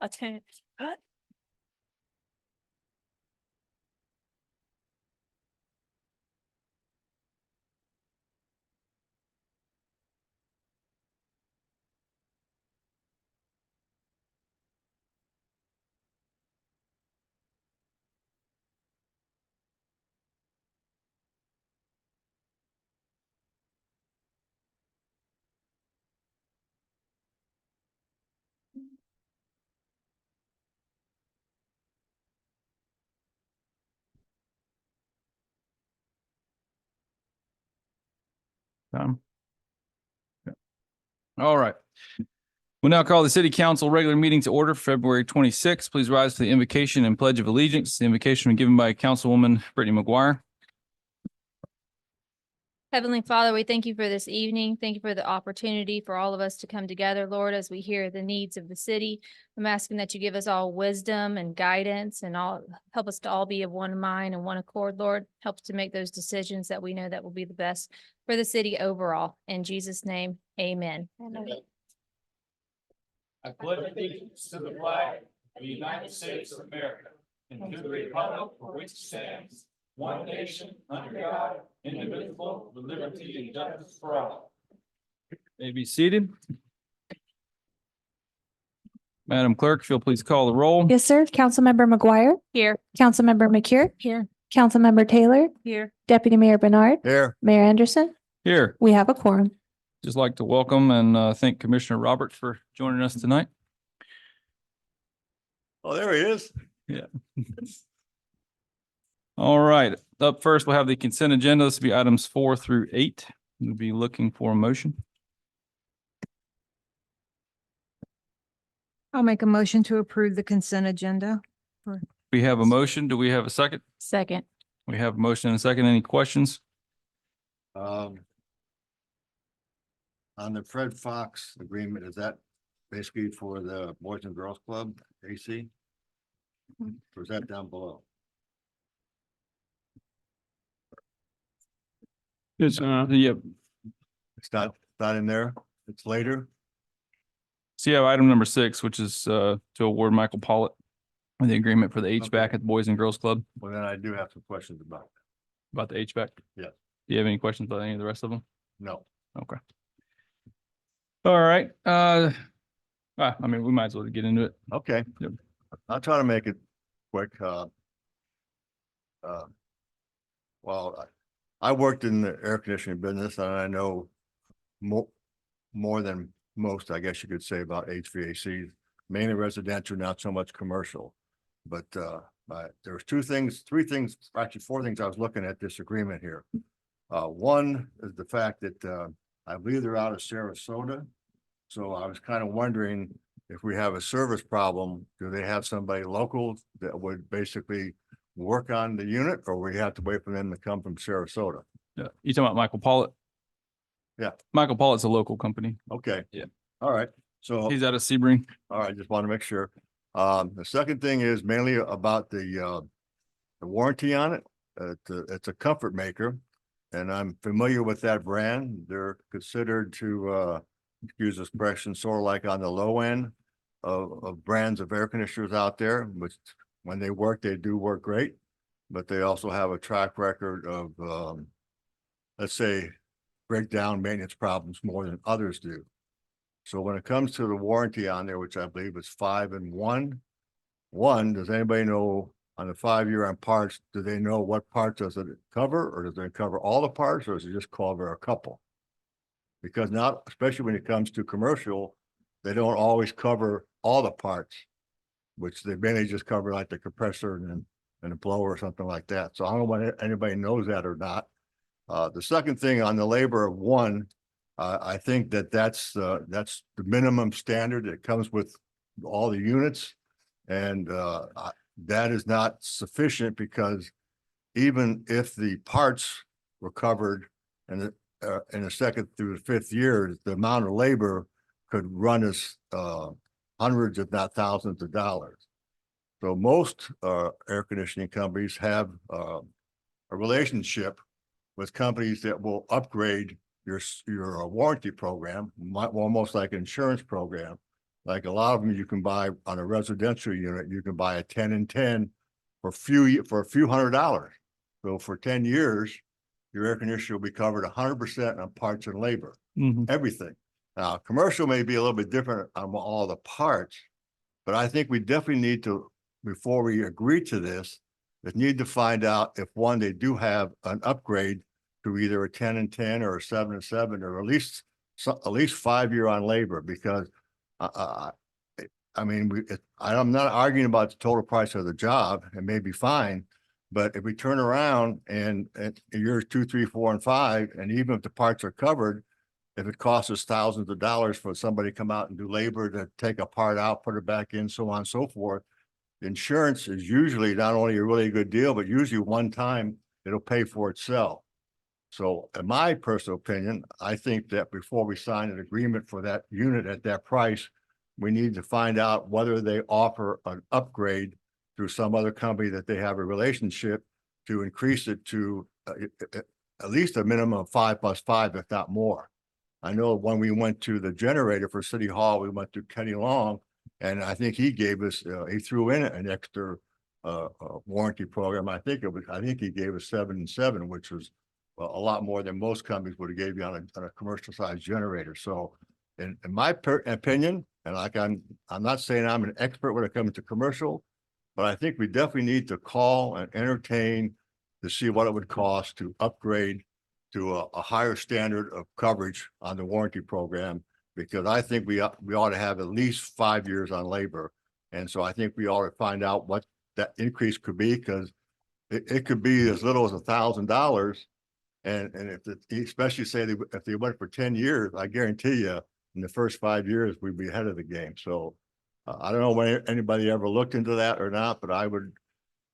Attend. Tom? Yeah. All right. We'll now call the City Council regular meeting to order for February 26th. Please rise for the invocation and pledge of allegiance. The invocation was given by Councilwoman Brittany McGuire. Heavenly Father, we thank you for this evening. Thank you for the opportunity for all of us to come together, Lord, as we hear the needs of the city. I'm asking that you give us all wisdom and guidance and help us to all be of one mind and one accord, Lord. Help us to make those decisions that we know that will be the best for the city overall. In Jesus' name, amen. I pledge allegiance to the flag of the United States of America and to the republic for which it stands, one nation, under God, indivisible, with liberty and justice for all. May be seated. Madam Clerk, if you'll please call the roll. Yes, sir. Councilmember McGuire, Here. Councilmember McCure, Here. Councilmember Taylor, Here. Deputy Mayor Bernard, Here. Mayor Anderson. Here, We have a quorum. just like to welcome and thank Commissioner Roberts for joining us tonight. Oh, there he is. Yeah. All right, up first, we'll have the consent agenda. This will be items 4 through 8. We'll be looking for a motion. I'll make a motion to approve the consent agenda. We have a motion. Do we have a second? Second. We have a motion and a second. Any questions? On the Fred Fox agreement, is that basically for the Boys and Girls Club, AC? Or is that down below? It's, yeah. It's not in there, it's later? So you have item number 6, which is to award Michael Pollitt the agreement for the HVAC at the Boys and Girls Club. Well, then I do have some questions about that. About the HVAC? Yeah. Do you have any questions about any of the rest of them? No, Okay. All right. I mean, we might as well get into it. okay. Yep. I'll try to make it quick. Well, I worked in the air conditioning business and I know more than most, I guess you could say, about HVAC, mainly residential, not so much commercial. But there was 3 things, actually 4 things I was looking at this agreement here. One is the fact that I believe they're out of Sarasota. So I was kind of wondering if we have a service problem, do they have somebody local that would basically work on the unit, or we have to wait for them to come from Sarasota? Yeah. You talking about Michael Pollitt? Yeah. Michael Pollitt's a local company. Okay. Yeah. All right. So, He's out of Sebring. all right, just want to make sure. The second thing is mainly about the warranty on it. It's a comfort maker, and I'm familiar with that brand. They're considered to, excuse the expression, sort of like on the low end of brands of air conditioners out there, which when they work, they do work great, but they also have a track record of, let's say, breakdown maintenance problems more than others do. So when it comes to the warranty on there, which I believe is 5 and 1, does anybody know on the 5-year on parts, do they know what part does it cover, or does it cover all the parts, or does it just cover a couple? Because not, especially when it comes to commercial, they don't always cover all the parts, which they mainly just cover like the compressor and a blower or something like that. So I don't know whether anybody knows that or not. The second thing on the labor of 1, I think that's the minimum standard that comes with all the units. And that is not sufficient, because even if the parts were covered in the 2nd through the 5th year, the amount of labor could run us hundreds, if not thousands of dollars. So most air conditioning companies have a relationship with companies that will upgrade your warranty program, almost like an insurance program. Like a lot of them you can buy on a residential unit, you can buy a 10 and 10 for a few $100. So for 10 years, your air conditioner will be covered 100% on parts and labor, everything. Now, commercial may be a little bit different on all the parts, but I think we definitely need to, before we agree to this, we need to find out if one, they do have an upgrade to either a 10 and 10 or a 7 and 7, or at least 5 year on labor, because I mean, I'm not arguing about the total price of the job. It may be fine, but if we turn around and years 2, 3, 4, and 5, and even if the parts are covered, if it costs us thousands of dollars for somebody to come out and do labor to take a part out, put it back in, so on and so forth, insurance is usually not only a really good deal, but usually one time it'll pay for itself. So in my personal opinion, I think that before we sign an agreement for that unit at that price, we need to find out whether they offer an upgrade through some other company that they have a relationship to increase it to at least a minimum of 5 + 5, if not more. I know when we went to the generator for City Hall, we went to Kenny Long, and I think he gave us, he threw in an extra warranty program. I think he gave us 7 and 7, which was a lot more than most companies would have gave you on a commercial sized generator. So in my opinion, and like I'm not saying I'm an expert when it comes to commercial, but I think we definitely need to call and entertain to see what it would cost to upgrade to a higher standard of coverage on the warranty program, because I think we ought to have at least 5 years on labor. And so I think we ought to find out what that increase could be, because it could be as little as $1,000. And especially say if they went for 10 years, I guarantee you in the first 5 years, we'd be ahead of the game. So I don't know when anybody ever looked into that or not, but I would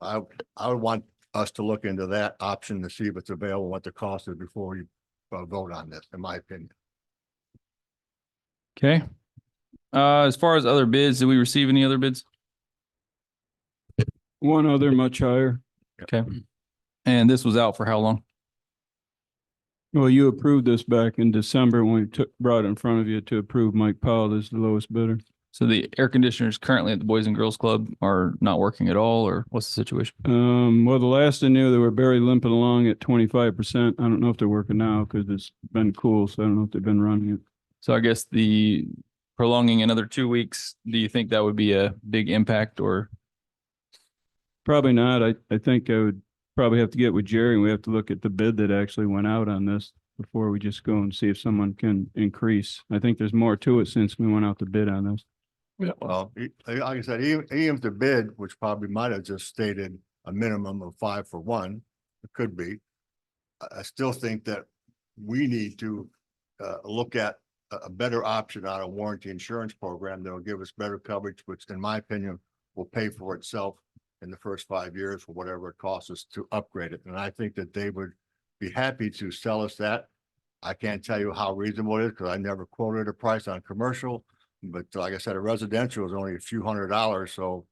want us to look into that option to see if it's available, what the cost is before you vote on this, in my opinion. Okay. As far as other bids, did we receive any other bids? One other much higher. Okay. And this was out for how long? Well, you approved this back in December when we brought it in front of you to approve Mike Powell as the lowest bidder. So the air conditioners currently at the Boys and Girls Club are not working at all, or what's the situation? Well, the last I knew, they were barely limping along at 25%. I don't know if they're working now because it's been cool, so I don't know if they've been running it. So I guess the prolonging another 2 weeks, do you think that would be a big impact, or? Probably not. I think I would probably have to get with Jerry, and we have to look at the bid that actually went out on this before we just go and see if someone can increase. I think there's more to it since we went out to bid on this. Yeah. Well, like I said, even if the bid, which probably might have just stated a minimum of 5 for 1, it could be. I still think that we need to look at a better option on a warranty insurance program that will give us better coverage, which in my opinion will pay for itself in the first 5 years for whatever it costs us to upgrade it. And I think that they would be happy to sell us that. I can't tell you how reasonable it is because I never quoted a price on commercial, but like I said, a residential is only a few $100s. So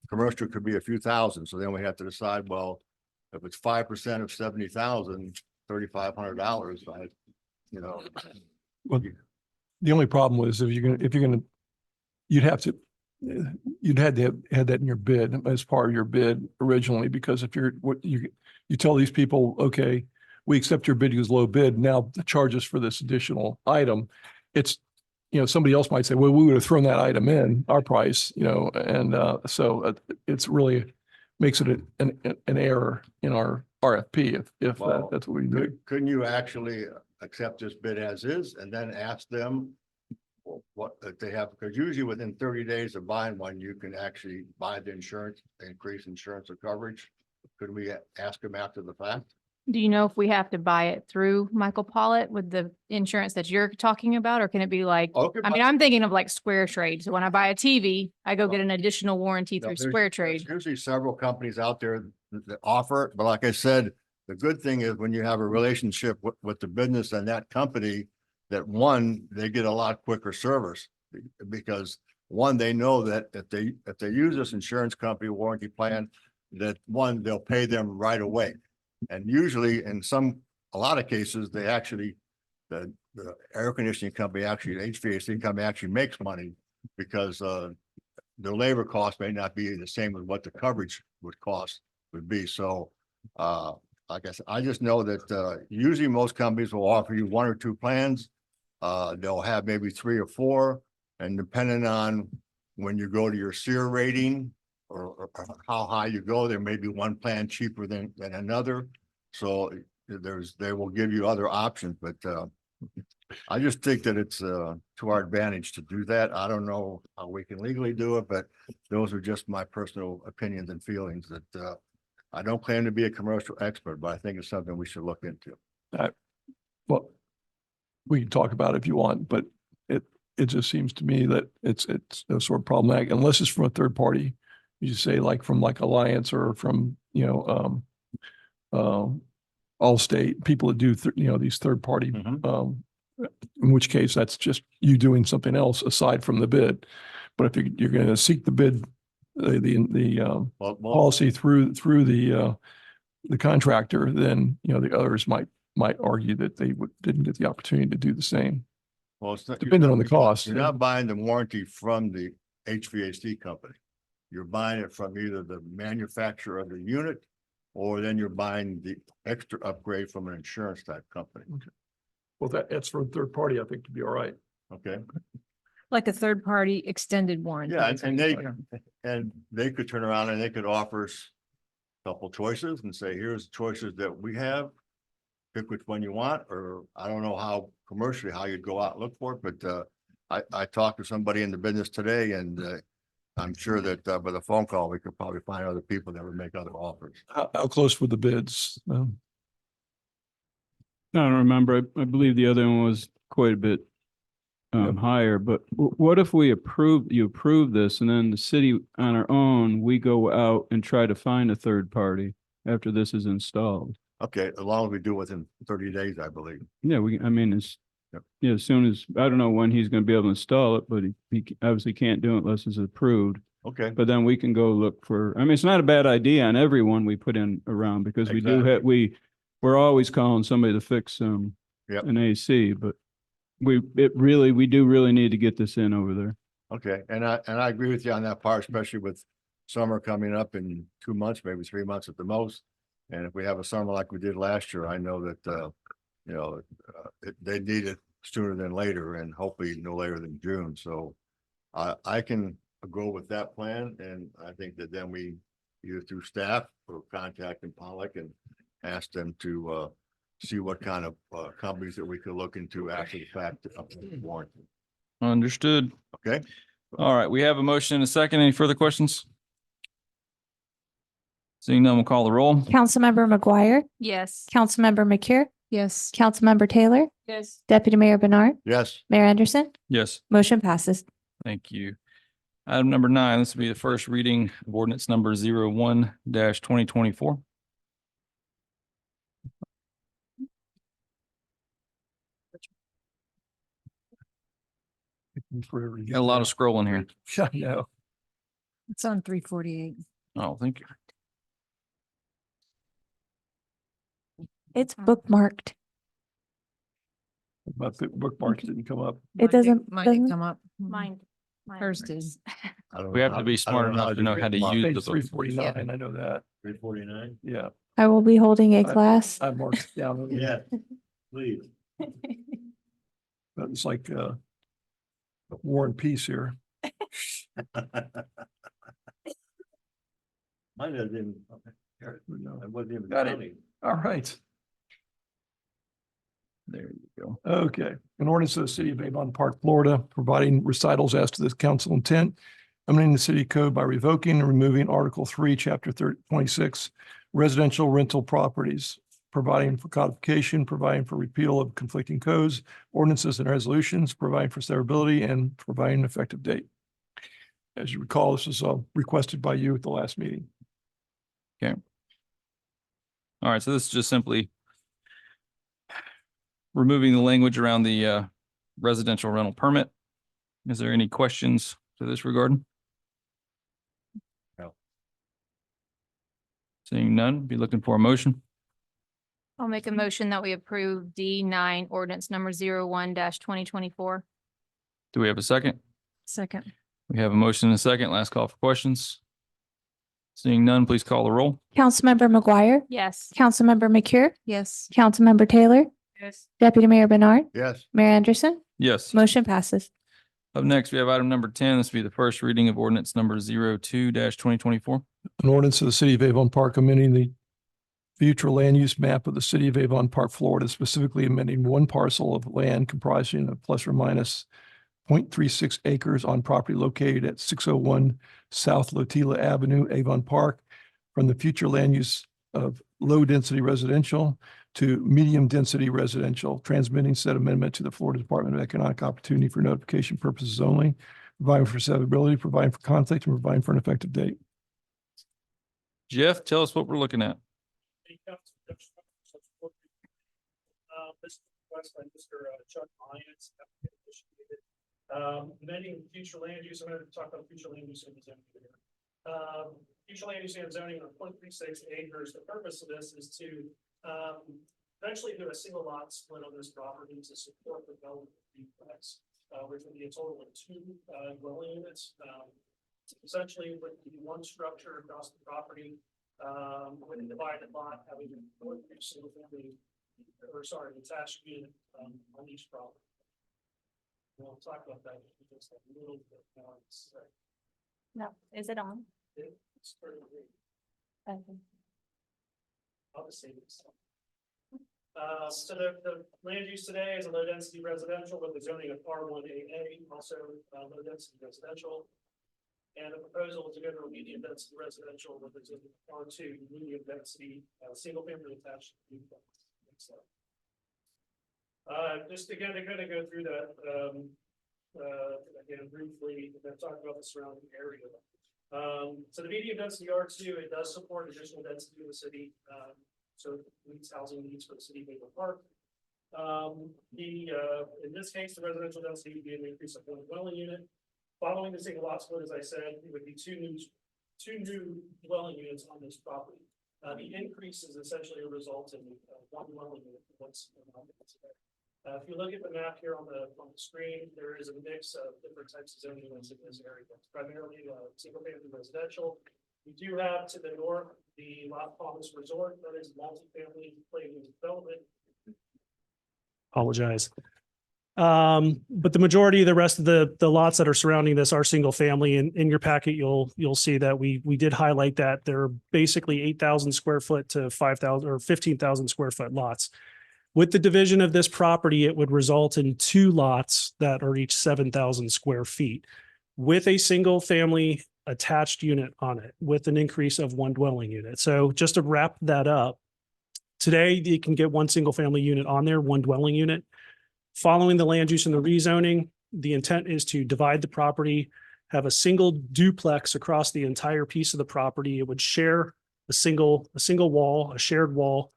commercial could be a few thousand. So then we have to decide, well, if it's 5% of 70,000, $3,500, Well, the only problem was you'd had to have that in your bid as part of your bid originally, because if you tell these people, okay, we accept your bid as low bid, now the charges for this additional item, it's, somebody else might say, well, we would have thrown that item in our price, and so it's really makes it an error in our RFP if Well, that's what we do. couldn't you actually accept this bid as is and then ask them what they have? Because usually within 30 days of buying one, you can actually buy the insurance, increase insurance or coverage. Could we ask them after the fact? Do you know if we have to buy it through Michael Pollitt with the insurance that you're talking about, or can it be like, Okay, I mean, I'm thinking of like Square Trade. So when I buy a TV, I go No. get an additional warranty No, through there's- Square there's Trade. usually several companies out there that offer it, but like I said, the good thing is when you have a relationship with the business and that company, that one, they get a lot quicker service because one, they know that if they use this insurance company warranty plan, that one, they'll pay them right away. And usually in a lot of cases, they the air conditioning company actually, the HVAC company actually makes money because, the labor cost may not be the same as what the coverage would be. So, like I said, I just know that, usually most companies will offer you one or two plans. They'll have maybe three or four, and depending on when you go to your SEER rating or how high you go, there may be one plan cheaper than another. So they will give you other options, but, I just think that it's, to our advantage to do that. I don't know how we can legally do it, but those are just my personal opinions and feelings that, I don't claim to be a commercial expert, but I think it's something we should look into. Well, we can talk about it if you want, but it just seems to me that it's a sort of problematic unless it's from a third party. You just say like from like Alliance or from, Allstate, people that do, these third party, in which case that's just you doing something else aside from the bid. But if you're going to seek the bid, the Well, policy through the contractor, then, the others might argue that they didn't get the opportunity to do the same. well, it's not, Depending on the cost. You're not buying the warranty from the HVAC company. You're buying it from either the manufacturer of the unit, or then you're buying the extra upgrade from an insurance type company. Well, that's for a third party, I think to be all right. Okay, Like a third party extended warranty. yeah, and they could turn around and they could offer us a couple choices and say, here's the choices that we have. Pick which one you want, or I don't know how commercially, how you'd go out and look for it, but, I talked to somebody in the business today, and, I'm sure that, with a phone call, we could probably find other people that would make other offers. How close were the bids? I don't remember. I believe the other one was quite a bit Yep. higher, but what if you approve this and then the city on our own, we go out and try to find a third party after this is installed? Okay, as long as we do within 30 days, I believe. Yeah, I mean, it's, Yep. yeah, as soon as, I don't know when he's gonna be able to install it, but he obviously can't do it unless it's approved. Okay, But then we can go look for, I mean, it's not a bad idea on everyone we put in around because we do have, we're always calling somebody to fix Yep. an AC, but we do really need to get this in over there. okay, and I agree with you on that part, especially with summer coming up in 2 months, maybe 3 months at the most. And if we have a summer like we did last year, I know that, they need it sooner than later, and hopefully no later than June. So I can go with that plan, and I think that then we either through staff or contacting Pollock and ask them to see what kind of companies that we could look into after the fact of the warranty. Understood. Okay, All right, we have a motion and a second. Any further questions? Seeing none, we'll call the roll. Councilmember McGuire, Yes. Councilmember McCure, Yes. Councilmember Taylor, Yes. Deputy Mayor Bernard, yes, Mayor Anderson, Yes. motion passes. Thank you. Item number 9, this will be the first reading of ordinance number 01-2024. Forever to get Got a lot of there. scrolling here. Yeah, I know. It's on 348. Oh, thank you. It's bookmarked. But the bookmarks didn't come up. It doesn't- Might doesn't- come up. Mine. Hers did. I don't We know have to how- be I smart don't enough to know how to use Page the book. 349, I know that. 349? Yeah, I will be holding a class. I marked it down. Yeah, please. But it's like War and Peace here. Mine didn't. I wasn't even Got it. counting. All right. There you go. Okay. An ordinance of the city of Avon Park, Florida, providing recitals as to the council intent, amending the city code by revoking and removing Article 3, Chapter 26, residential rental properties, providing for codification, providing for repeal of conflicting codes, ordinances and resolutions, providing for severability, and providing an effective date. As you recall, this was requested by you at the last meeting. All right, so this is just simply removing the language around the residential rental permit. Is there any questions to this regard? No. Seeing none, be looking for a motion. I'll make a motion that we approve D9 ordinance number 01-2024. Do we have a second? Second. We have a motion and a second. Last call for questions. Seeing none, please call the roll. Councilmember McGuire, Yes. Councilmember McCure, Yes. Councilmember Taylor, Yes. Deputy Mayor Bernard, Yes, Mayor Anderson, Yes. motion passes. Up next, we have item number 10. This will be the first reading of ordinance number 02-2024. An ordinance of the city of Avon Park amending the future land use map of the city of Avon Park, Florida, specifically amending one parcel of land comprising of plus or minus 0.36 acres on property located at 601 South Lotila Avenue, Avon Park, from the future land use of low-density residential to medium-density residential, transmitting said amendment to the Florida Department of Economic Opportunity for notification purposes only, providing for severability, providing for conflict, and providing for an effective date. Jeff, tell us what we're looking at. This request by Mr. Chuck Lyons. Amending future land use, I'm going to talk about future land use in the zoning here. Future land use and zoning on 0.36 acres. The purpose of this is to eventually do a single lot split on this property to support the development of duplex, which would be a total of 2 dwelling units. Essentially, with the one structure across the property, with a divided lot having one single family, attached unit on each property. We'll talk about that in just a little bit more. No, is it on? It's pretty great. Okay. I'll just say this. So the land use today is a low density residential with the zoning of R1AA, also low density residential. And the proposal is to go to a medium density residential with the zoning of R2 medium density, single family attached. Just again, to kind of go through that, again briefly, and then talk about the surrounding area. So the medium density R2, it does support additional density in the city. So it meets housing needs for the city of Avon Park. In this case, the residential density would be an increase of 1 dwelling unit. Following the single lot split, as I said, it would be two new dwelling units on this property. The increase is essentially a result in 1 dwelling unit. If you look at the map here on the screen, there is a mix of different types of zoning units in this area. It's primarily single family residential. We do have to the north the Las Palmas Resort, that is multifamily planning development. Apologize. But the majority of the rest of the lots that are surrounding this are single family. And in your packet, you'll see that we did highlight that they're basically 8,000 square foot to 5,000 or 15,000 square foot lots. With the division of this property, it would result in 2 lots that are each 7,000 square feet with a single family attached unit on it with an increase of 1 dwelling unit. So just to wrap that up, today you can get 1 single family unit on there, 1 dwelling unit. Following the land use and the rezoning, the intent is to divide the property, have a single duplex across the entire piece of the property. It would share a single wall, a shared wall,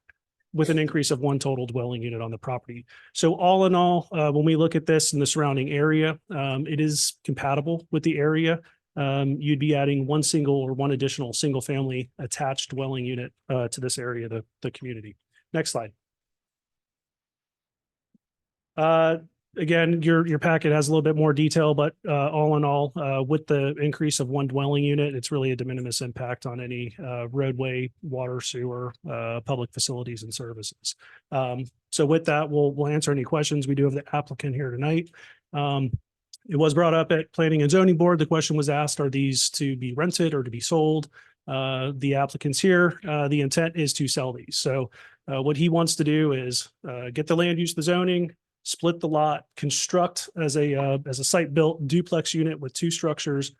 with an increase of 1 total dwelling unit on the property. So all in all, when we look at this in the surrounding area, it is compatible with the area. You'd be adding 1 single or 1 additional single family attached dwelling unit to this area, the community. Next slide. Again, your packet has a little bit more detail, but all in all, with the increase of 1 dwelling unit, it's really a de minimis impact on any roadway, water, sewer, public facilities and services. So with that, we'll answer any questions. We do have the applicant here tonight. It was brought up at Planning and Zoning Board. The question was asked, are these to be rented or to be sold? The applicant's here. The intent is to sell these. So what he wants to do is get the land use, the zoning, split the lot, construct as a site built duplex unit with 2 structures,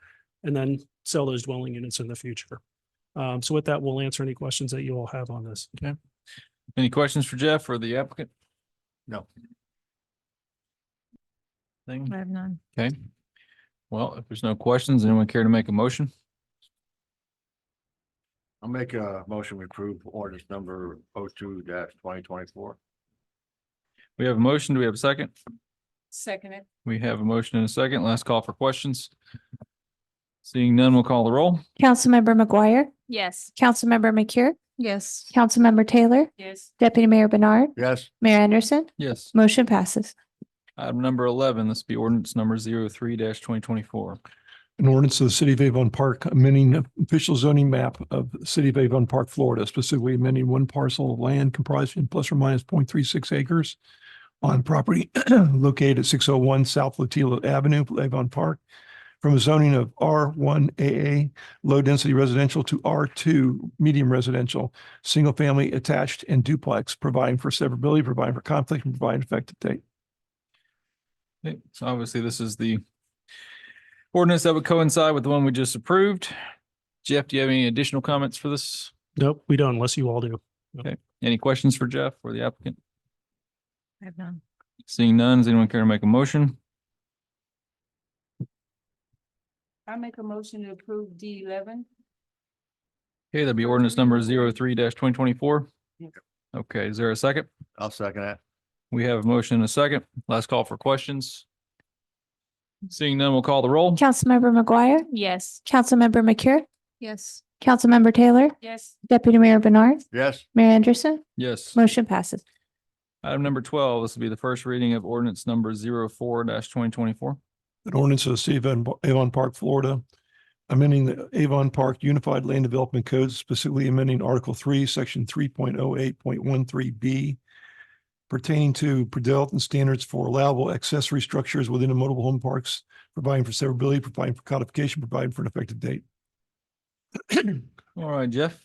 and then sell those dwelling units in the future. So with that, we'll answer any questions that you all have on this. Okay. Any questions for Jeff or the applicant? no, Thing? I have none. Okay. Well, if there's no questions, anyone care to make a motion? I'll make a motion to approve orders number 02-2024. We have a motion. Do we have a second? Second it. We have a motion and a second. Last call for questions. Seeing none, we'll call the roll. Councilmember McGuire, Yes. Councilmember McCure, Yes. Councilmember Taylor, Yes. Deputy Mayor Bernard, Yes, Mayor Anderson, Yes. motion passes. Item number 11, this be ordinance number 03-2024. An ordinance of the city of Avon Park amending official zoning map of the city of Avon Park, Florida, specifically amending one parcel of land comprising plus or minus 0.36 acres on property located at 601 South Latila Avenue, Avon Park, from a zoning of R1AA, low density residential, to R2, medium residential, single family attached and duplex, providing for severability, providing for conflict, and providing effective date. Okay, so obviously this is the ordinance that would coincide with the one we just approved. Jeff, do you have any additional comments for this? Nope, we don't unless you all do. Any questions for Jeff or the applicant? I have none. Seeing none, does anyone care to make a motion? I make a motion to approve D11. Okay, that'd be ordinance number 03-2024. Yes. Okay, is there a second? I'll second that. We have a motion and a second. Last call for questions. Seeing none, we'll call the roll. Councilmember McGuire, Yes. Councilmember McCure, Yes. Councilmember Taylor, Yes. Deputy Mayor Bernard, Yes, Mayor Anderson, Yes. motion passes. Item number 12, this will be the first reading of ordinance number 04-2024. An ordinance of the city of Avon Park, Florida, amending the Avon Park Unified Land Development Code, specifically amending Article 3, Section 3.08.13B, pertaining to predevelopment standards for allowable accessory structures within the mobile home parks, providing for severability, providing for codification, providing for an effective date. All right, Jeff.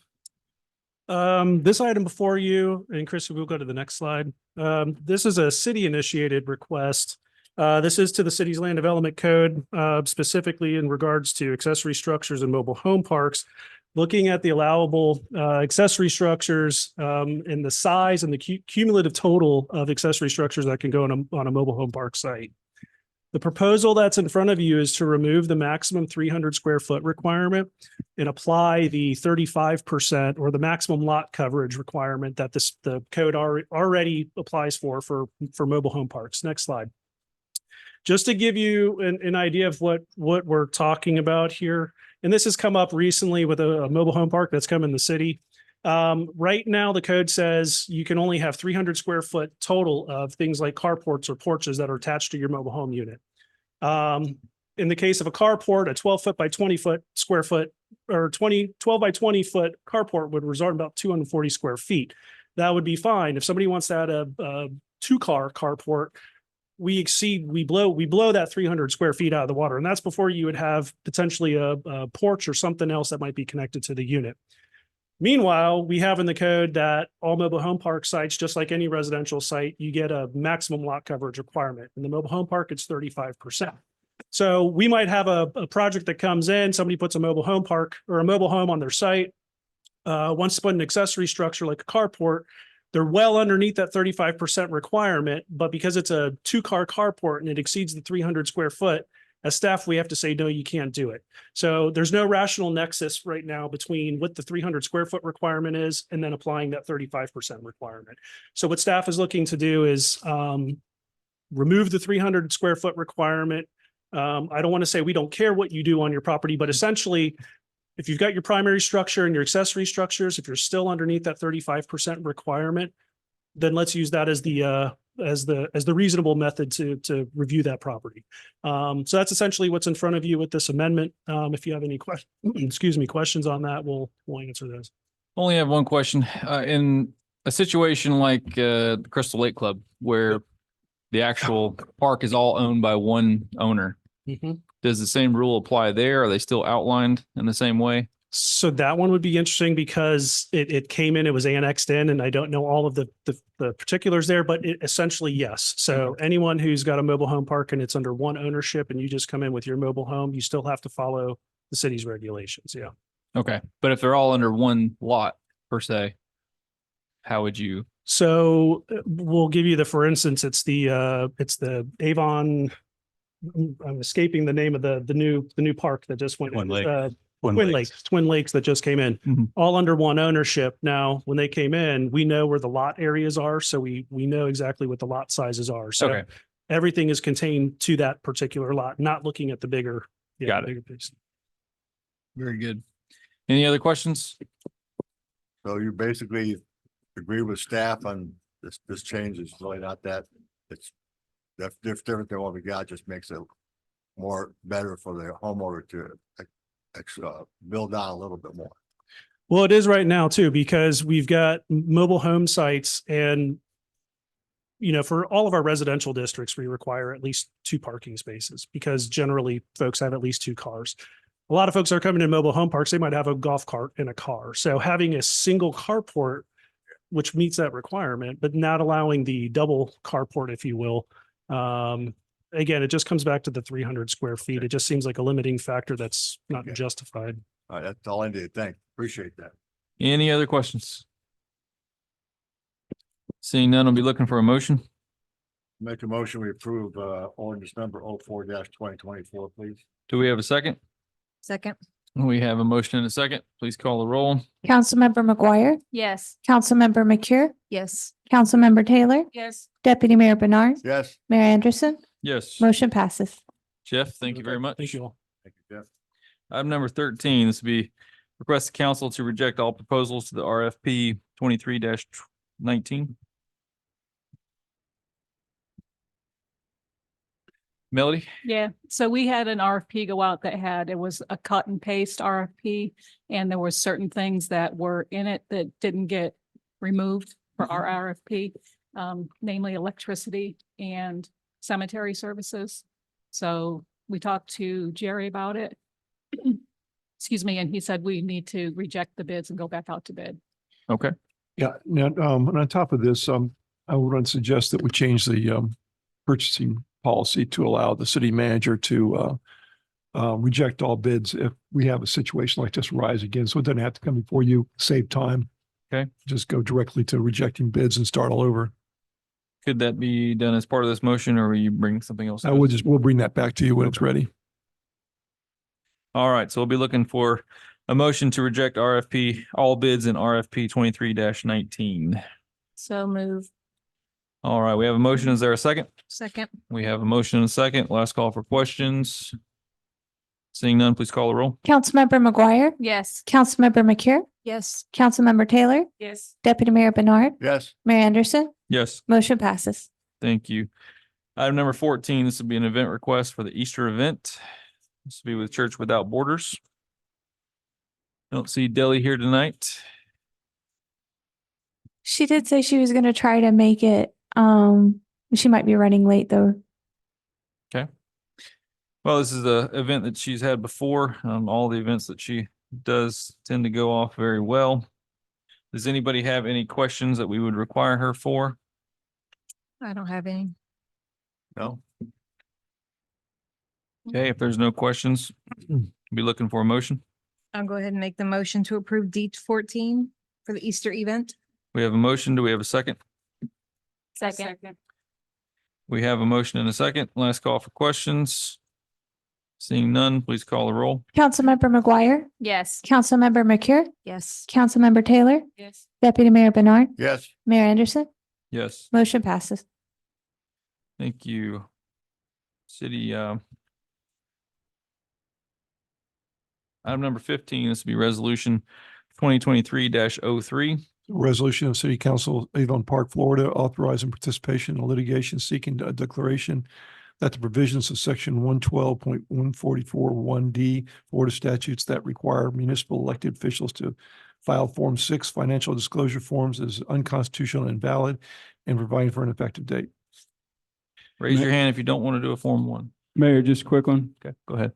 This item before you, and Chris, we'll go to the next slide. This is a city initiated request. This is to the city's land development code, specifically in regards to accessory structures and mobile home parks. Looking at the allowable accessory structures and the size and the cumulative total of accessory structures that can go on a mobile home park site. The proposal that's in front of you is to remove the maximum 300 square foot requirement and apply the 35% or the maximum lot coverage requirement that the code already applies for mobile home parks. Next slide. Just to give you an idea of what we're talking about here, and this has come up recently with a mobile home park that's come in the city. Right now, the code says you can only have 300 square foot total of things like carports or porches that are attached to your mobile home unit. In the case of a carport, a 12 foot by 20 foot square foot or 12 by 20 foot carport would result in about 240 square feet. That would be fine. If somebody wants to add a 2-car carport, we blow that 300 square feet out of the water. And that's before you would have potentially a porch or something else that might be connected to the unit. Meanwhile, we have in the code that all mobile home park sites, just like any residential site, you get a maximum lot coverage requirement. In the mobile home park, it's 35%. So we might have a project that comes in, somebody puts a mobile home park or a mobile home on their site, wants to put an accessory structure like a carport. They're well underneath that 35% requirement, but because it's a 2-car carport and it exceeds the 300 square foot, as staff, we have to say, no, you can't do it. So there's no rational nexus right now between what the 300 square foot requirement is and then applying that 35% requirement. So what staff is looking to do is remove the 300 square foot requirement. I don't want to say we don't care what you do on your property, but essentially, if you've got your primary structure and your accessory structures, if you're still underneath that 35% requirement, then let's use that as the reasonable method to review that property. So that's essentially what's in front of you with this amendment. If you have any questions on that, we'll answer those. Only have one question. In a situation like the Crystal Lake Club, where the actual park is all owned by one owner, does the same rule apply there? Are they still outlined in the same way? So that one would be interesting because it came in, it was annexed in, and I don't know all of the particulars there, but essentially, yes. So anyone who's got a mobile home park and it's under one ownership and you just come in with your mobile home, you still have to follow the city's regulations. Yeah. Okay. But if they're all under one lot per se, how would you? So we'll give you for instance, it's the Avon. I'm escaping the name of the new park that just went. Twin Lakes that just came in, all under one ownership. Now, when they came in, we know where the lot areas are. So we know exactly what the lot sizes are. So everything is contained to that particular lot, not looking at the bigger. Got it. Bigger piece. Very good. Any other questions? So you basically agree with staff on this change is really not that, that's different than what we got, just makes it more better for the homeowner to build on a little bit more. Well, it is right now too, because we've got mobile home sites and for all of our residential districts, we require at least 2 parking spaces because generally folks have at least 2 cars. A lot of folks are coming to mobile home parks. They might have a golf cart and a car. So having a single carport, which meets that requirement, but not allowing the double carport, if you will. Again, it just comes back to the 300 square feet. It just seems like a limiting factor that's not Okay. justified. All right, that's all I need. Thanks. Appreciate that. Any other questions? Seeing none, I'll be looking for a motion. Make a motion, we approve ordinance number 04-2024, please. Do we have a second? Second. We have a motion and a second. Please call the roll. Councilmember McGuire, Yes. Councilmember McCure, Yes. Councilmember Taylor, Yes. Deputy Mayor Bernard, Yes. Mayor Anderson, Yes. motion passes. Jeff, thank you very much. Thank you all. Thank you, Jeff. Item number 13, this would be request the council to reject all proposals to the RFP 23-19. Melody? Yeah, so we had an RFP go out it was a cut and paste RFP. And there were certain things that were in it that didn't get removed for our RFP. Namely electricity and cemetery services. So we talked to Jerry about it. Excuse me, and he said we need to reject the bids and go back out to bid. Okay. Yeah, now, and on top of this, I would suggest that we change the purchasing policy to allow the city manager to reject all bids if we have a situation like this rise again. So it doesn't have to come before you, save time. Okay. Just go directly to rejecting bids and start all over. Could that be done as part of this motion or will you bring something else? We'll bring that back to you when it's ready. All right, so we'll be looking for a motion to reject all bids in RFP 23-19. So move. All right, we have a motion. Is there a second? Second. We have a motion and a second. Last call for questions. Seeing none, please call the roll. Councilmember McGuire, Yes. Councilmember McCure, Yes. Councilmember Taylor, Yes. Deputy Mayor Bernard, Yes. Mayor Anderson, Yes, motion passes. thank you. Item number 14, this will be an event request for the Easter event. This will be with Church Without Borders. Don't see Deli here tonight. She did say she was going to try to make it. She might be running late though. Well, this is a event that she's had before. All the events that she does tend to go off very well. Does anybody have any questions that we would require her for? I don't have any. No. Okay, if there's no questions, be looking for a motion. I'll go ahead and make the motion to approve D14 for the Easter event. We have a motion. Do we have a second? Second. We have a motion and a second. Last call for questions. Seeing none, please call the roll. Councilmember McGuire, Yes. Councilmember McCure, Yes. Councilmember Taylor, Yes. Deputy Mayor Bernard, Yes. Mayor Anderson, Yes, motion passes. thank you. City, item number 15, this will be resolution 2023-03. Resolution of City Council, Avon Park, Florida, authorizing participation in litigation seeking a declaration that the provisions of section 112.1441D Florida statutes that require municipal elected officials to file Form 6 financial disclosure forms is unconstitutional and invalid and providing for an effective date. Raise your hand if you don't want to do a Form 1. Mayor, just a quick one. Okay, go ahead.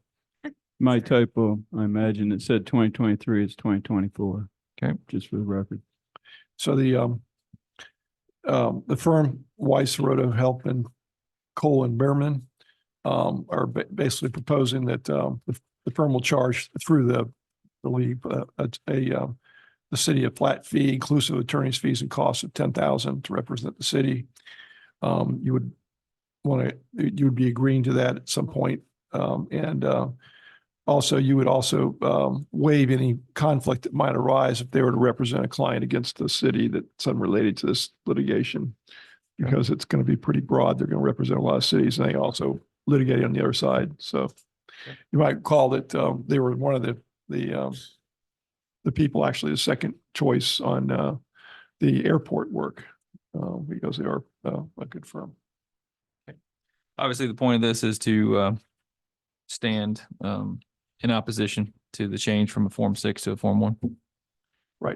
My typo, I imagine it said 2023, it's 2024. Okay. Just for the record. So the firm Weiss, Roto, Help and Cole and Behrman are basically proposing that the firm will charge through the city a flat fee inclusive of attorney's fees and costs of $10,000 to represent the city. You would be agreeing to that at some point, and also you would also waive any conflict that might arise if they were to represent a client against the city that's unrelated to this litigation. Because it's going to be pretty broad. They're going to represent a lot of cities and they also litigate on the other side. So you might call that they were one of the the people actually a second choice on the airport work because they are a good firm. Obviously, the point of this is to stand in opposition to the change from a Form 6 to a Form 1. Right.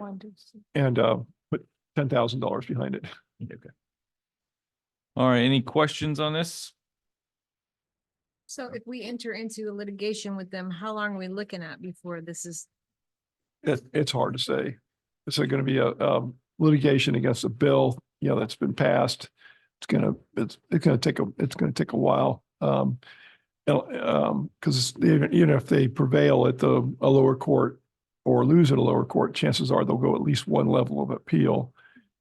And put $10,000 behind it. Okay. All right, any questions on this? So if we enter into a litigation with them, how long are we looking at before this is? It's hard to say. It's going to be a litigation against a bill, that's been passed. It's going to take a while. Because even if they prevail at a lower court or lose at a lower court, chances are they'll go at least one level of appeal.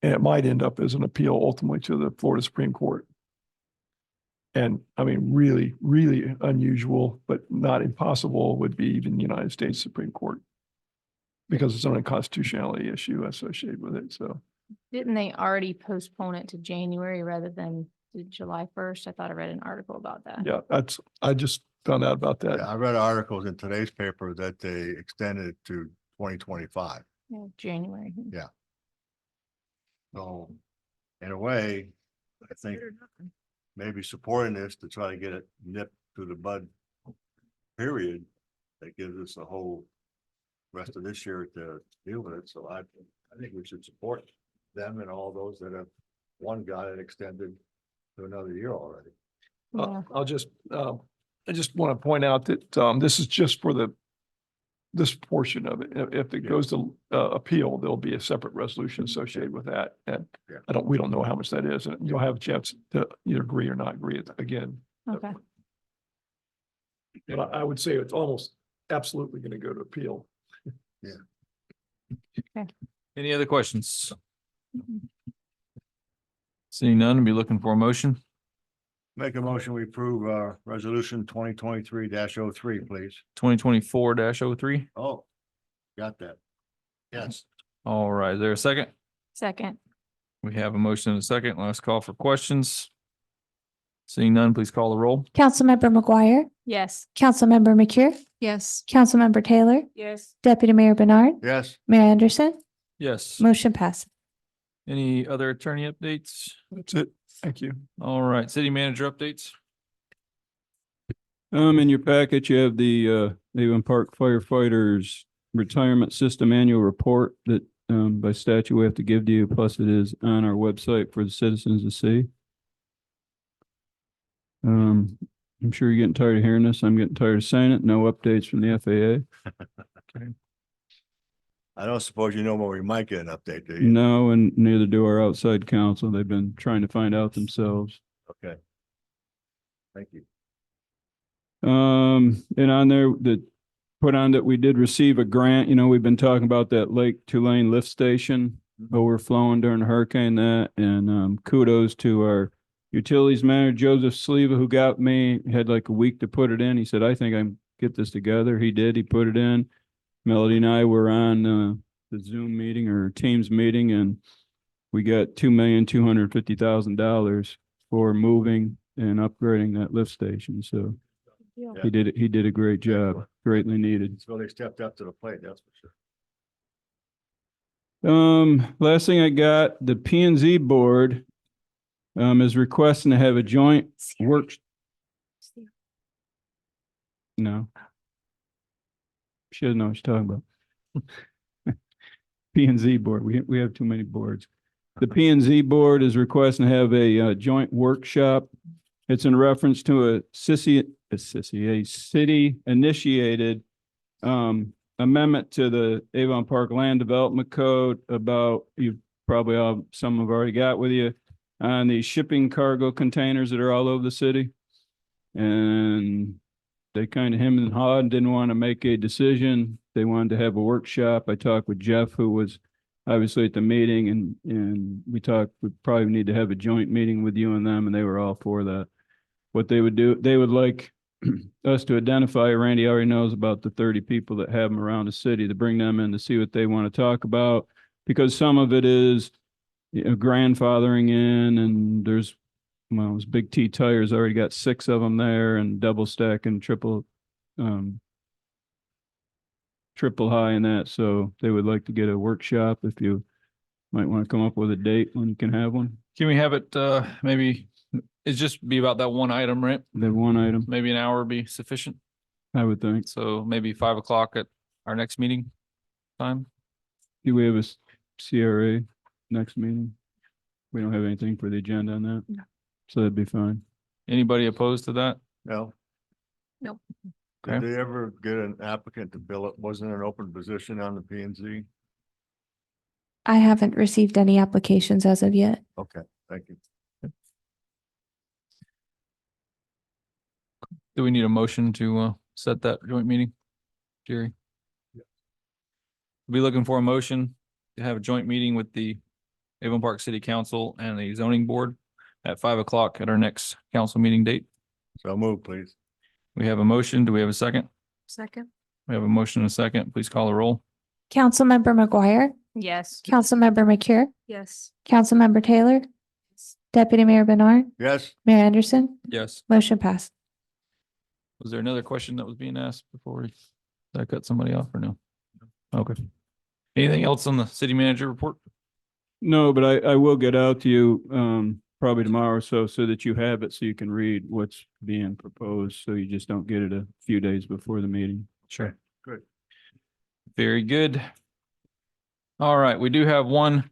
And it might end up as an appeal ultimately to the Florida Supreme Court. And I mean, really, really unusual, but not impossible would be even the United States Supreme Court. Because it's an unconstitutionality issue associated with it, so. Didn't they already postpone it to January rather than to July 1st? I thought I read an article about that. Yeah, I just found out about that. Yeah, I read articles in today's paper that they extended it to 2025. Yeah, January. So in a way, I think maybe supporting this to try to get it nipped to the bud period, that gives us a whole rest of this year to deal with it. So I think we should support them and all those that have got it extended to another year already. Yeah. I just want to point out that this is just for this portion of it. If it goes to appeal, there'll be a separate resolution associated with that. And Yeah. we don't know how much that is, and you'll have a chance to either agree or not agree again. Okay. But I would say it's almost absolutely going to go to appeal. Any other questions? Seeing none, be looking for a motion. Make a motion, we approve resolution 2023-03, please. 2024-03. Oh, got that. Yes. All right, is there a second? Second. We have a motion and a second. Last call for questions. Seeing none, please call the roll. Councilmember McGuire, Yes. Councilmember McCure, Yes. Councilmember Taylor, Yes. Deputy Mayor Bernard, Yes. Mayor Anderson, Yes. motion passes. Any other attorney updates? That's it. Thank you. All right, city manager updates. In your package, you have the Avon Park firefighters retirement system annual report that by statute we have to give to you, plus it is on our website for the citizens to see. I'm sure you're getting tired of hearing this. I'm getting tired of saying it. No updates from the FAA. I don't suppose you know where we might get an update, do you? No, and neither do our outside counsel. They've been trying to find out themselves. Okay. Thank you. And on there that put on that we did receive a grant. We've been talking about that Lake Tulane lift station overflowing during the hurricane that, and kudos to our utilities manager, Joseph Sleva, who got me, had like a week to put it in. He said, I think I can get this together. He did. He put it in. Melody and I were on the Zoom meeting or Teams meeting, and we got $2,250,000 for moving and upgrading that lift station. So Yeah. he did a great job, greatly needed. So they stepped up to the plate, that's for sure. Last thing I got, the P and Z board is requesting to have a joint work. No. She doesn't know what she's talking about. P and Z board. We have too many boards. The P and Z board is requesting to have a joint workshop. It's in reference to a city initiated amendment to the Avon Park Land Development Code about, you probably all, some have already got with you, on the shipping cargo containers that are all over the city. And they kind of hemmed and hawed and didn't want to make a decision. They wanted to have a workshop. I talked with Jeff, who was obviously at the meeting, and we talked, we probably need to have a joint meeting with you and them, and they were all for that. What they would do, they would like us to identify, Randy already knows about the 30 people that have them around the city, to bring them in to see what they want to talk about, because some of it is grandfathering in, and there's, well, it's Big T Tires already got 6 of them there, and double stack and triple triple high in that, so they would like to get a workshop if you might want to come up with a date when you can have one. Can we have it, maybe, it's just be about that one item, right? The one item, Maybe an hour would be sufficient. I would think. So maybe 5 o'clock at our next meeting time. Do we have a CRA next meeting? We don't have anything for the agenda on that? No. So that'd be fine. Anybody opposed to that? No. Nope. Did Okay. they ever get an applicant to fill it? Wasn't an open position on the P and Z? I haven't received any applications as of yet. Okay, thank you. Do we need a motion to set that joint meeting? Jerry? Be looking for a motion to have a joint meeting with the Avon Park City Council and the zoning board at 5 o'clock at our next council meeting date. So move, please. We have a motion. Do we have a second? Second. We have a motion and a second. Please call the roll. Councilmember McGuire, Yes. Councilmember McCure, Yes. Councilmember Taylor, Deputy Mayor Bernard, Yes, Mayor Anderson, Yes. motion passed. Was there another question that was being asked before we, did I cut somebody off or no? Okay. Anything else on the city manager report? No, but I will get out to you, probably tomorrow or so that you have it, so you can read what's being proposed, so you just don't get it a few days before the meeting. Sure. good. Very good. All right, we do have one.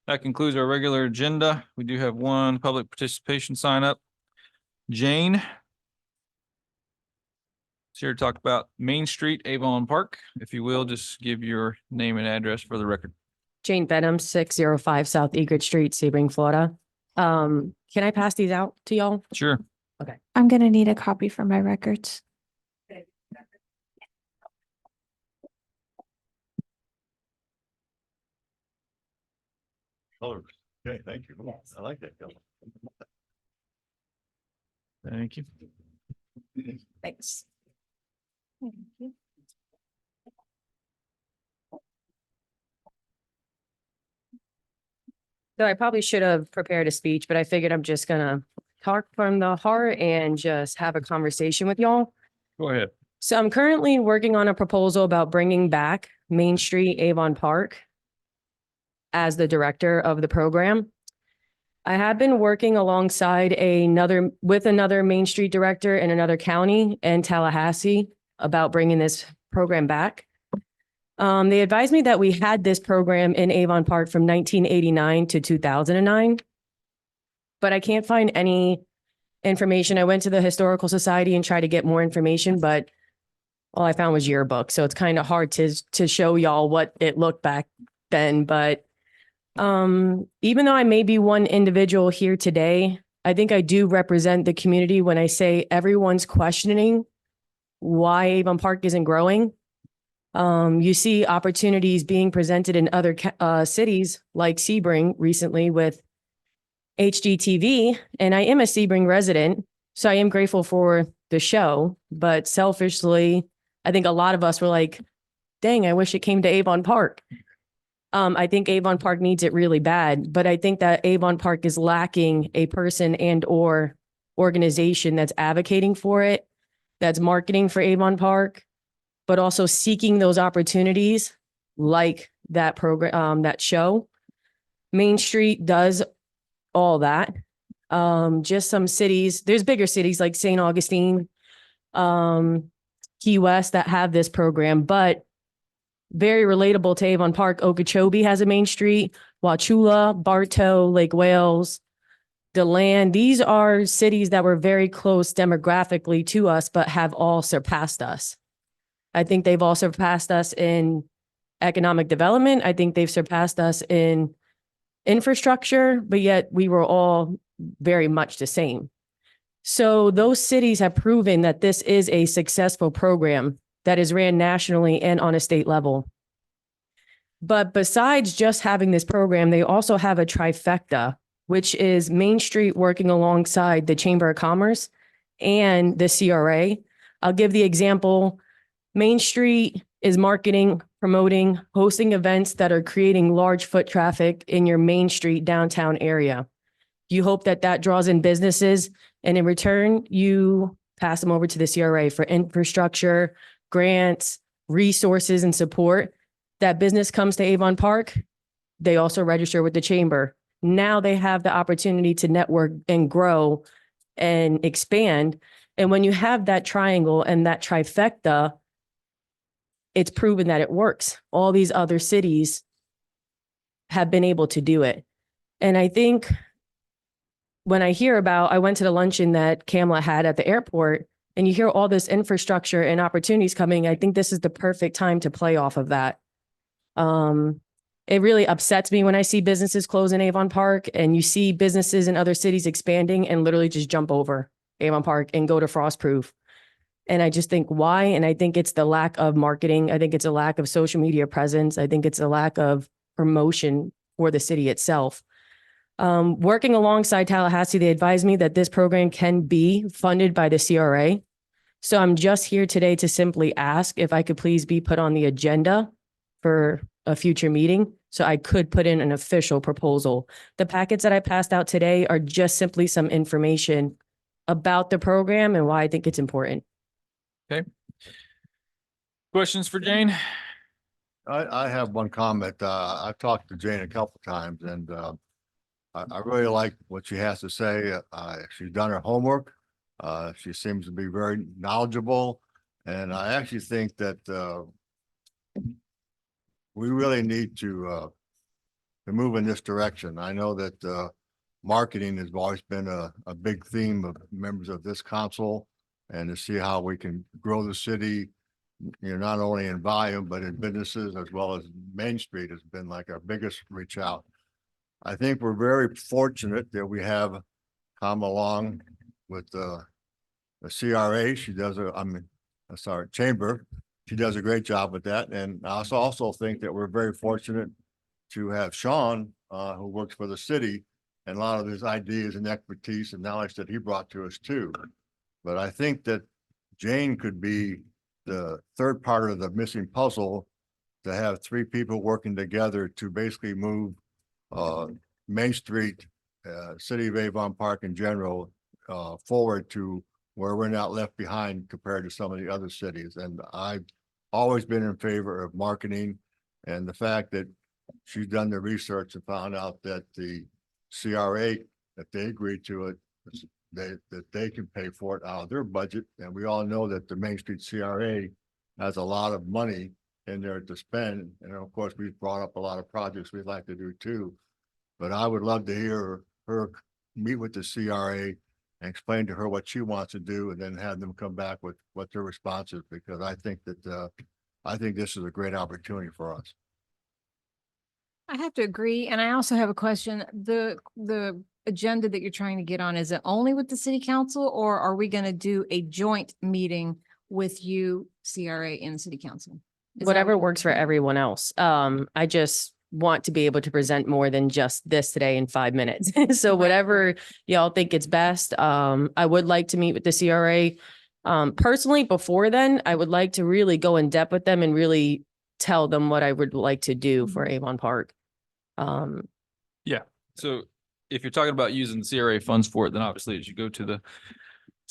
That concludes our regular agenda. We do have one public participation sign up. Jane. It's here to talk about Main Street, Avon Park. If you will, just give your name and address for the record. Jane Benham, 605 South Egret Street, Sebring, Florida. Can I pass these out to y'all? Sure. I'm gonna need a copy for my records. Colors. Okay, thank you. I like that color. Thank you. Thanks. So I probably should have prepared a speech, but I figured I'm just gonna talk from the heart and just have a conversation with y'all. Go ahead. So I'm currently working on a proposal about bringing back Main Street Avon Park as the director of the program. I have been working alongside another Main Street director in another county in Tallahassee about bringing this program back. They advised me that we had this program in Avon Park from 1989 to 2009, but I can't find any information. I went to the Historical Society and tried to get more information, but all I found was yearbook. So it's kind of hard to show y'all what it looked back then. But even though I may be one individual here today, I think I do represent the community when I say everyone's questioning why Avon Park isn't growing. You see opportunities being presented in other cities like Sebring recently with HGTV, and I am a Sebring resident, so I am grateful for the show. But selfishly, I think a lot of us were like, dang, I wish it came to Avon Park. I think Avon Park needs it really bad, but I think that Avon Park is lacking a person and or organization that's advocating for it, that's marketing for Avon Park, but also seeking those opportunities like that program, that show. Main Street does all that. Just some cities, there's bigger cities like St. Augustine, Key West that have this program, but very relatable to Avon Park. Okeechobee has a Main Street, Wauchula, Bartow, Lake Wales, DeLand. These are cities that were very close demographically to us, but have all surpassed us. I think they've all surpassed us in economic development. I think they've surpassed us in infrastructure, but yet we were all very much the same. So those cities have proven that this is a successful program that is ran nationally and on a state level. But besides just having this program, they also have a trifecta, which is Main Street working alongside the Chamber of Commerce and the CRA. I'll give the example. Main Street is marketing, promoting, hosting events that are creating large foot traffic in your Main Street downtown area. You hope that that draws in businesses, and in return, you pass them over to the CRA for infrastructure, grants, resources and support, that business comes to Avon Park, they also register with the chamber. Now they have the opportunity to network and grow and expand. And when you have that triangle and that trifecta, it's proven that it works. All these other cities have been able to do it. And I think when I went to the luncheon that Kamala had at the airport, and you hear all this infrastructure and opportunities coming, I think this is the perfect time to play off of that. It really upsets me when I see businesses close in Avon Park and you see businesses in other cities expanding and literally just jump over Avon Park and go to Frostproof. And I just think why? And I think it's the lack of marketing. I think it's a lack of social media presence. I think it's a lack of promotion for the city itself. Working alongside Tallahassee, they advised me that this program can be funded by the CRA. So I'm just here today to simply ask if I could please be put on the agenda for a future meeting so I could put in an official proposal. The packets that I passed out today are just simply some information about the program and why I think it's important. Questions for Jane? I have one comment. I've talked to Jane a couple times and I really like what she has to say. She's done her homework. She seems to be very knowledgeable. And I actually think that we really need to move in this direction. I know that marketing has always been a big theme of members of this council, and to see how we can grow the city, not only in volume, but in businesses as well as Main Street has been like our biggest reach out. I think we're very fortunate that we have come along with the CRA. She does chamber. She does a great job with that. And I also think that we're very fortunate to have Sean, who works for the city, and a lot of his ideas and expertise and knowledge that he brought to us too. But I think that Jane could be the third part of the missing puzzle, to have three people working together to basically move Main Street, City of Avon Park in general, forward to where we're not left behind compared to some of the other cities. And I've always been in favor of marketing, and the fact that she's done the research and found out that the CRA, that they agreed to it, that they can pay for it out of their budget. And we all know that the Main Street CRA has a lot of money in there to spend. And of course, we've brought up a lot of projects we'd like to do too. But I would love to hear her meet with the CRA and explain to her what she wants to do, and then have them come back with what their response is, because I think that I think this is a great opportunity for us. I have to agree. And I also have a question. The agenda that you're trying to get on, is it only with the city council, or are we going to do a joint meeting with you, CRA and city council? Whatever works for everyone else. I just want to be able to present more than just this today in 5 minutes. So whatever y'all think it's best. I would like to meet with the CRA. Personally, before then, I would like to really go in depth with them and really tell them what I would like to do for Avon Park. Yeah. So if you're talking about using CRA funds for it, then obviously it should go to the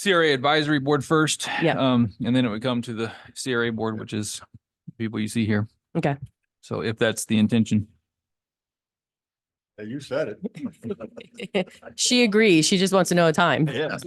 CRA advisory board first. Yeah. And then it would come to the CRA board, which is people you see here. Okay. So if that's the intention. Hey, you said it. She agrees. She just wants to know a time. Yeah.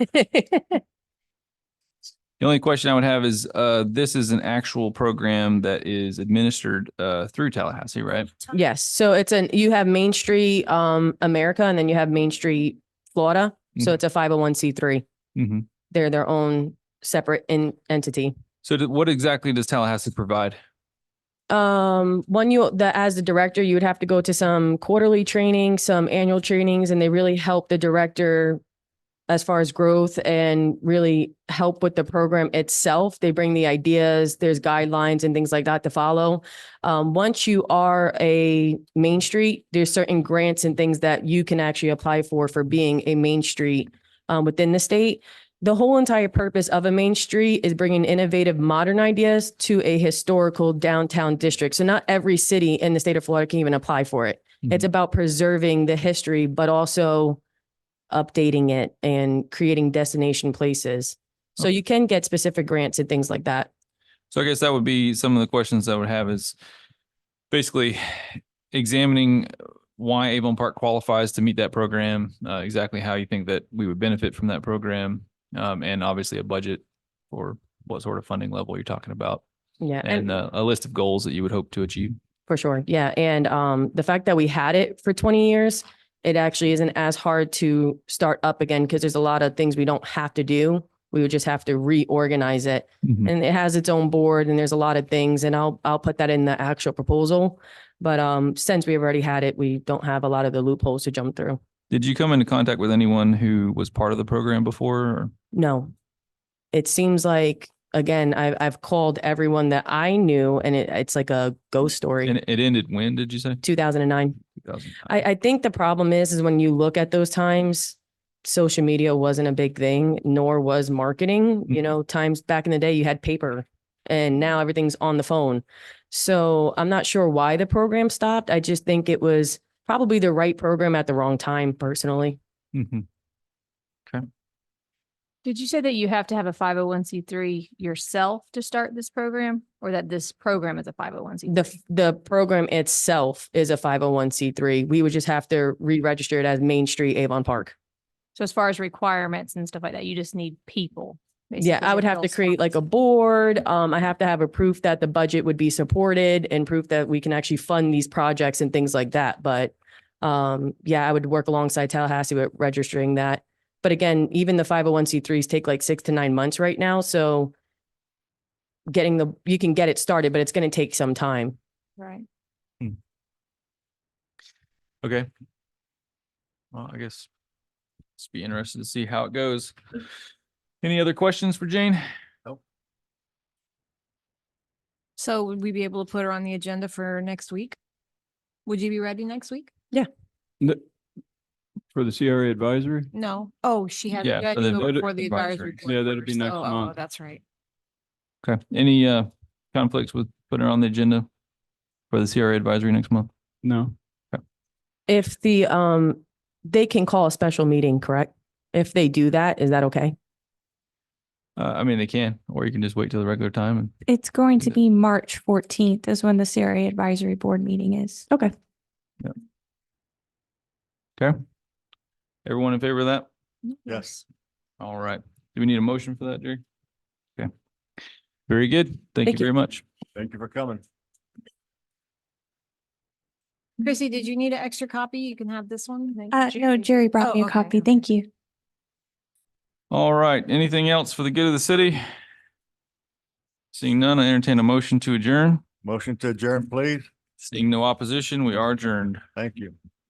The only question I would have is, this is an actual program that is administered through Tallahassee, right? Yes. So you have Main Street, America, and then you have Main Street, Florida. So it's a 501c3. Mm-hmm. They're their own separate entity. So what exactly does Tallahassee provide? As the director, you would have to go to some quarterly training, some annual trainings, and they really help the director as far as growth and really help with the program itself. They bring the ideas, there's guidelines and things like that to follow. Once you are a Main Street, there's certain grants and things that you can actually apply for being a Main Street within the state. The whole entire purpose of a Main Street is bringing innovative, modern ideas to a historical downtown district. So not every city in the state of Florida can even apply for it. Mhm. It's about preserving the history, but also updating it and creating destination places. So you can get specific grants and things like that. So I guess that would be some of the questions I would have is basically examining why Avon Park qualifies to meet that program, exactly how you think that we would benefit from that program, and obviously a budget for what sort of funding level you're talking about, Yeah. and a list of goals that you would hope to achieve. For sure. Yeah. And the fact that we had it for 20 years, it actually isn't as hard to start up again because there's a lot of things we don't have to do. We would just have to reorganize it. Mhm. And it has its own board and there's a lot of things and I'll put that in the actual proposal. But since we've already had it, we don't have a lot of the loopholes to jump through. Did you come into contact with anyone who was part of the program before? Or? No. It seems like, again, I've called everyone that I knew and it's like a ghost story. And it ended when, did you say? 2009. 2000. I think the problem is when you look at those times, social media wasn't a big thing, nor was marketing. You know, times back in the day, you had paper and now everything's on the phone. So I'm not sure why the program stopped. I just think it was probably the right program at the wrong time, personally. Mhm. Did you say that you have to have a 501c3 yourself to start this program, or that this program is a 501c3? The program itself is a 501c3. We would just have to re-register it as Main Street Avon Park. So as far as requirements and stuff like that, you just need people. Yeah, basically, I would have to fill create like a spots. board. I have to have a proof that the budget would be supported and proof that we can actually fund these projects and things like that. But yeah, I would work alongside Tallahassee with registering that. But again, even the 501c3s take like 6 to 9 months right now. So you can get it started, but it's going to take some time. Right. Okay. Well, I guess just be interested to see how it goes. Any other questions for Jane? So would we be able to put her on the agenda for next week? Would you be ready next week? For the CRA advisory? No. Oh, she had. Yeah, you had for to the go before the advisory. advisory. board Yeah, that'd be first. next Oh, month. that's right. Okay. Any conflicts with putting her on the agenda for the CRA advisory next month? No. If they can call a special meeting, correct? If they do that, is that okay? I mean, they can, or you can just wait till the regular time. And It's going to be March 14th is when the CRA advisory board meeting is. Okay. okay. Everyone in favor of that? Yes. All right. Do we need a motion for that, Jerry? Okay. Very good. Thank you Thank you. very much. Thank you for coming. Chrissy, did you need an extra copy? You can have this one. Thank you. No, Jerry brought Oh, me a okay, copy. okay. Thank you. All right. Anything else for the good of the city? Seeing none, I entertain a motion to adjourn. Motion to adjourn, please. Seeing no opposition, we are adjourned. Thank you.